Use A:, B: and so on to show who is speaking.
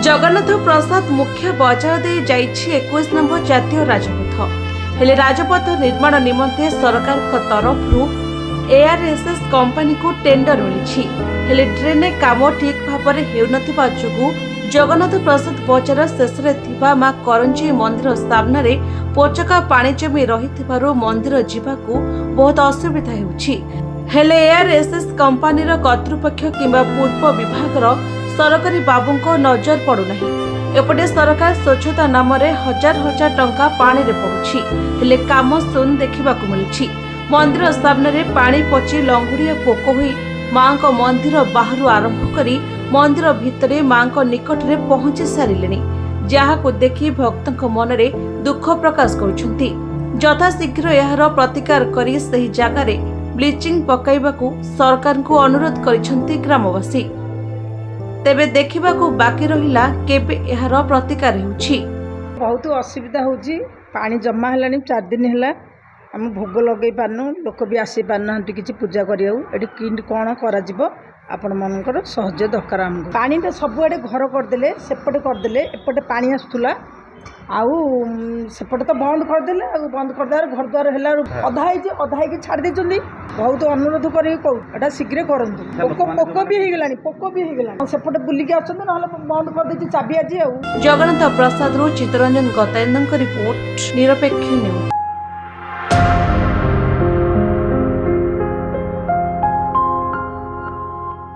A: जगन्नाथ प्रसाद मुख्य बजार दे जाइछि 21 नंबर जातीय राजपथ हेले राजपथ निर्माण निमंते सरकार तरफ एआरएसएस कंपनी को टेंडर मिली हेले ट्रेन काम ठीक भाव में हेउनथिबा जुगु जगन्नाथ प्रसाद बजार शेष मां करंजी मंदिर सामने पोचका पानी जमी रही मंदिर जीवाकू बहुत असुविधा होउछि। हेले एआरएसएस कंपनी कर्तृपक्ष किंबा पूर्व विभाग सरकारी बाबू को नजर पड़ूना। एपटे सरकार स्वच्छता नाम हजार हजार टंका पानी रे पड़ुछि हेले काम शून्य देखा मिली। मंदिर सामने पानी पची लंगुड़िया पोक हुई मां को मंदिर बाहर आरंभ करी मंदिर भितरे मां को निकट में पहुंची सारे जहां देखि भक्तों मन में दुख प्रकाश करुछंती। यथाशीघ्र यार प्रतिकार करी सही जगार ब्लीचिंग पकाइबाकू सरकार को अनुरोध करिसंती ग्रामवासी। तेबे देखा बाकी रहिला केबे यार प्रतिकार होउछि।
B: बहुत असुविधा होउछि। पानी जमा हलानी 4 दिन हैला हम भोग लगे पारनु लोक भी आसी पारना किसी पूजा करियाउ एठी किंड कोन करा जिवो आपण मनकर सहज दरकार। हमको पानी तो सबुआडे घर करदेले सेपटे करदेले एपटे पानी आसुला आउ सेपटे तो बंद करदेले बंद करदार घर द्वार हैला अधा है छाड़ देछंदी। बहुत अनुरोध करी कहू एटा शीघ्र करंतु। पोक भी हे गेलानी पोक भी हे गेलानी सेपटे बुलिके आछंदी नहले बंद कर देछि चाबी आजी।
A: जगन्नाथ प्रसाद चित्तरंजन गतायंदଙ୍କ रिपोर्ट निरपेक्ष न्यूज।